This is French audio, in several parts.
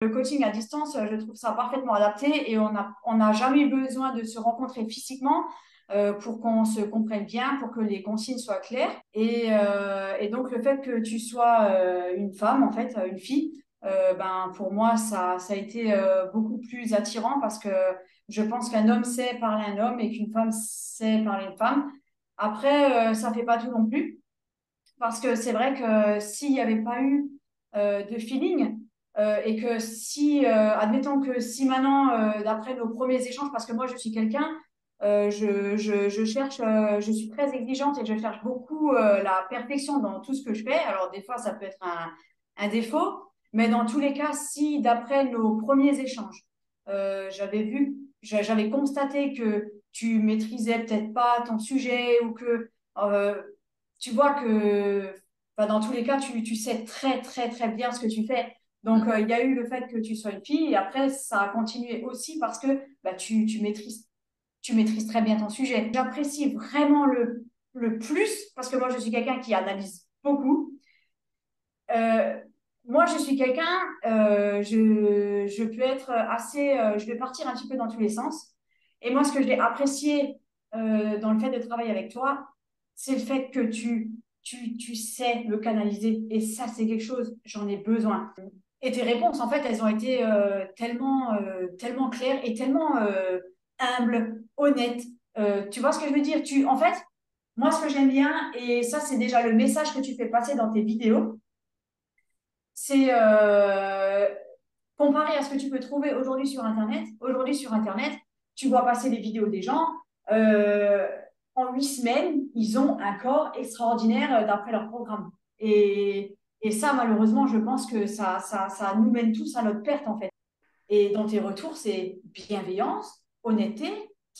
Le coaching à distance, je trouve ça parfaitement adapté et on n'a jamais eu besoin de se rencontrer physiquement pour qu'on se comprenne bien, pour que les consignes soient claires. Et donc, le fait que tu sois une femme, en fait, une fille, ben, pour moi, ça a été beaucoup plus attirant parce que je pense qu'un homme sait parler à un homme et qu'une femme sait parler à une femme. Après, ça fait pas tout non plus. Parce que c'est vrai que s'il n'y avait pas eu de feeling, et que si, admettons que si maintenant, d'après nos premiers échanges, parce que moi je suis quelqu'un, je cherche, je suis très exigeante et je cherche beaucoup la perfection dans tout ce que je fais. Alors des fois ça peut être un défaut, mais dans tous les cas, si d'après nos premiers échanges, j'avais constaté que tu maîtrisais peut-être pas ton sujet ou que tu vois que bah, dans tous les cas, tu sais très, très, très bien ce que tu fais. Donc, Mm. il y a eu le fait que tu sois une fille et après, ça a continué aussi parce que bah, tu maîtrises très bien ton sujet. J'apprécie vraiment le plus parce que moi, je suis quelqu'un qui analyse beaucoup. Euh, Moi, je suis quelqu'un, je peux être assez, je vais partir un petit peu dans tous les sens. Et moi, ce que j'ai apprécié dans le fait de travailler avec toi, c'est le fait que tu sais le canaliser. Et ça, c'est quelque chose, j'en ai besoin. Et tes réponses, en fait, elles ont été tellement claires et tellement humbles, honnêtes. Tu vois ce que je veux dire? En fait, moi, ce que j'aime bien, et ça, c'est déjà le message que tu fais passer dans tes vidéos, c'est comparé à ce que tu peux trouver aujourd'hui sur Internet. Aujourd'hui, sur Internet, tu vois passer les vidéos des gens. euh, En 8 semaines, ils ont un corps extraordinaire d'après leur programme. Et ça, malheureusement, je pense que ça nous mène tous à notre perte, en fait. Et dans tes retours, c'est bienveillance, honnêteté,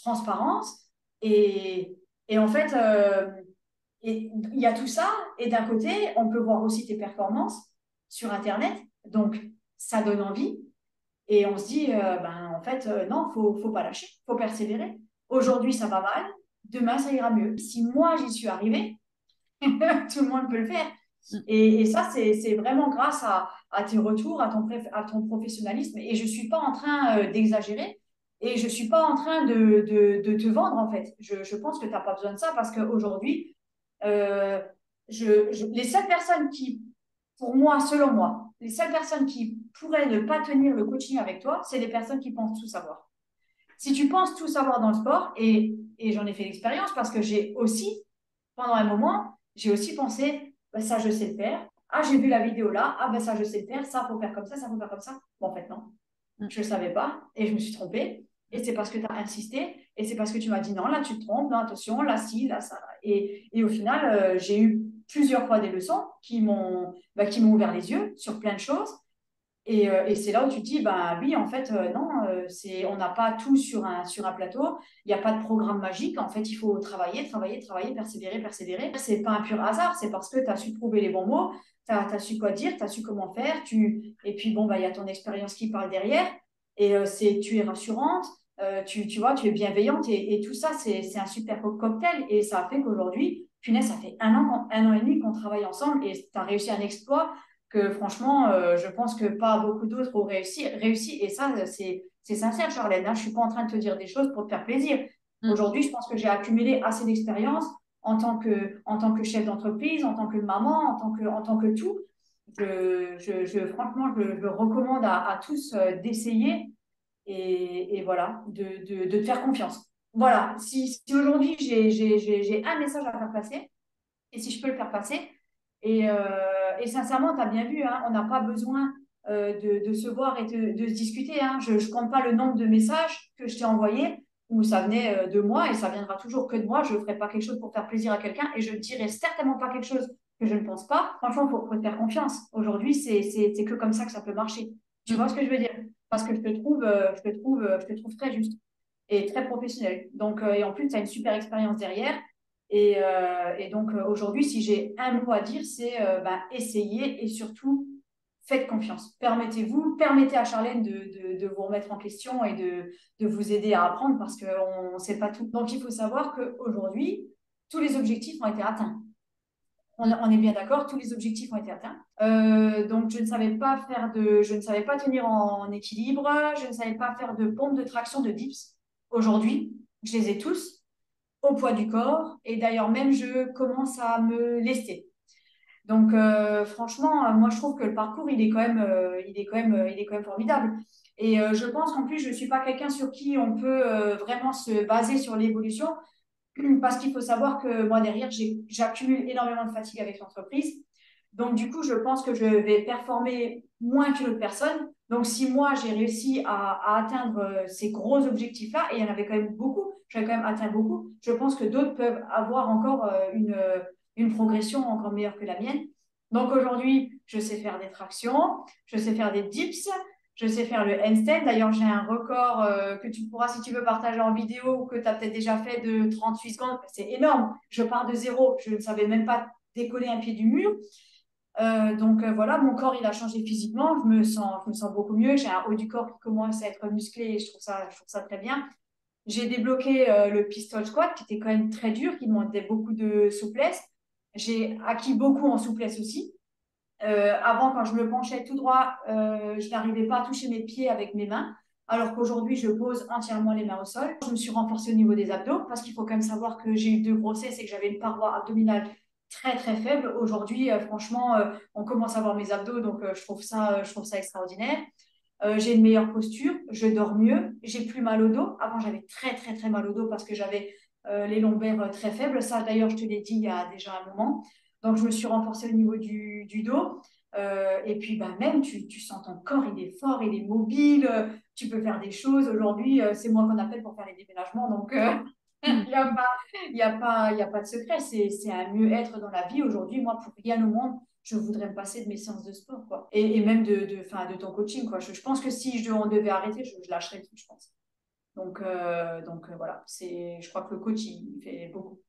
transparence. Et, et en fait, il y a tout ça. Et d'un côté, on peut voir aussi tes performances sur Internet. Donc, ça donne envie. Et on se dit, ben, en fait, non, faut pas lâcher, faut persévérer. Aujourd'hui, ça va mal. Demain, ça ira mieux. Si moi, j'y suis arrivée, tout le monde peut le faire. Mm. Et ça, c'est vraiment grâce à tes retours, à ton professionnalisme. Et je ne suis pas en train d'exagérer et je ne suis pas en train de te vendre, en fait. Je pense que tu n'as pas besoin de ça parce qu'aujourd'hui, euh, les seules personnes qui, pour moi, selon moi, les seules personnes qui pourraient ne pas tenir le coaching avec toi, c'est les personnes qui pensent tout savoir. Si tu penses tout savoir dans le sport, et j'en ai fait l'expérience parce que j'ai aussi, pendant un moment, j'ai aussi pensé, bah, ça, je sais le faire. Ah, j'ai vu la vidéo là. Ah, ben ça, je sais le faire. Ça, faut faire comme ça faut faire comme ça. Bon, en fait, non. Mm. Je ne savais pas et je me suis trompée. Et c'est parce que tu as insisté et c'est parce que tu m'as dit non, là, tu te trompes, non, attention, là, si, là, ça. Et au final, j'ai eu plusieurs fois des leçons qui m'ont ouvert les yeux sur plein de choses. Et c'est là où tu te dis, bah oui, en fait, non, on n'a pas tout sur un plateau, il n'y a pas de programme magique, en fait, il faut travailler, travailler, travailler, persévérer, persévérer. C'est pas un pur hasard, c'est parce que tu as su trouver les bons mots, tu as su quoi dire, tu as su comment faire, et puis bon, bah, il y a ton expérience qui parle derrière, et tu es rassurante, tu vois, tu es bienveillante, et tout ça, c'est un super cocktail, et ça a fait qu'aujourd'hui, punaise, ça fait 1 an et demi qu'on travaille ensemble, et tu as réussi un exploit que franchement, je pense que pas beaucoup d'autres ont réussi. Et ça, c'est sincère, Charlène. Hein. Je ne suis pas en train de te dire des choses pour te faire plaisir. Mm. Aujourd'hui, je pense que j'ai accumulé assez d'expérience en tant que chef d'entreprise, en tant que maman, en tant que tout. Franchement, je recommande à tous d'essayer et voilà, de te faire confiance. Voilà, si aujourd'hui j'ai un message à faire passer, et si je peux le faire passer. Et sincèrement, tu as bien vu, hein, on n'a pas besoin de se voir et de se discuter. Hein. Je ne compte pas le nombre de messages que je t'ai envoyés où ça venait de moi et ça viendra toujours que de moi. Je ne ferai pas quelque chose pour faire plaisir à quelqu'un et je ne dirai certainement pas quelque chose que je ne pense pas. Franchement, il faut te faire confiance. Aujourd'hui, c'est que comme ça que ça peut marcher. Tu vois Mm. ce que je veux dire? Parce que je te trouve très juste et très professionnel. Donc, et en plus, tu as une super expérience derrière. Et donc, aujourd'hui, si j'ai un mot à dire, c'est bah, essayez et surtout, faites confiance. Permettez à Charlène de vous remettre en question et de vous aider à apprendre parce qu'on ne sait pas tout. Donc, il faut savoir qu'aujourd'hui, tous les objectifs ont été atteints. On est bien d'accord, tous les objectifs ont été atteints. Donc, je ne savais pas tenir en équilibre, je ne savais pas faire de pompe de traction de dips. Aujourd'hui, je les ai tous au poids du corps et d'ailleurs même je commence à me lester. Donc, franchement, moi, je trouve que le parcours, il est quand même formidable. Et je pense qu'en plus, je ne suis pas quelqu'un sur qui on peut vraiment se baser sur l'évolution, parce qu'il faut savoir que moi, derrière, j'accumule énormément de fatigue avec l'entreprise. Donc, du coup, je pense que je vais performer moins que l'autre personne. Donc, si moi, j'ai réussi à atteindre ces gros objectifs-là, et il y en avait quand même beaucoup, j'avais quand même atteint beaucoup, je pense que d'autres peuvent avoir encore une progression encore meilleure que la mienne. Donc, aujourd'hui, je sais faire des tractions, je sais faire des dips, je sais faire le handstand. D'ailleurs, j'ai un record que tu pourras, si tu veux, partager en vidéo ou que tu as peut-être déjà fait de 38 secondes. C'est énorme. Je pars de zéro. Je ne savais même pas décoller un pied du mur. Donc voilà, mon corps, il a changé physiquement. Je me sens beaucoup mieux. J'ai un haut du corps qui commence à être musclé et je trouve ça très bien. J'ai débloqué le pistol squat qui était quand même très dur, qui demandait beaucoup de souplesse. J'ai acquis beaucoup en souplesse aussi. Avant, quand je me penchais tout droit, je n'arrivais pas à toucher mes pieds avec mes mains, alors qu'aujourd'hui, je pose entièrement les mains au sol. Je me suis renforcée au niveau des abdos, parce qu'il faut quand même savoir que j'ai eu 2 grossesses et que j'avais une paroi abdominale très, très faible. Aujourd'hui, franchement, on commence à voir mes abdos, donc je trouve ça extraordinaire. J'ai une meilleure posture, je dors mieux, j'ai plus mal au dos. Avant, j'avais très, très, très mal au dos parce que j'avais les lombaires très faibles. Ça, d'ailleurs, je te l'ai dit il y a déjà un moment. Donc, je me suis renforcée au niveau du dos. Et puis, bah, même, tu sens ton corps, il est fort, il est mobile, tu peux faire des choses. Aujourd'hui, c'est moi qu'on appelle pour faire les déménagements. Donc, il n'y a pas, il y a pas de secret. C'est un mieux-être dans la vie. Aujourd'hui, moi, pour rien au monde, je voudrais me passer de mes séances de sport, quoi. Et même de ton coaching, quoi. Je pense que si on devait arrêter, je lâcherais tout, je pense. Donc voilà, je crois que le coach, il fait beaucoup.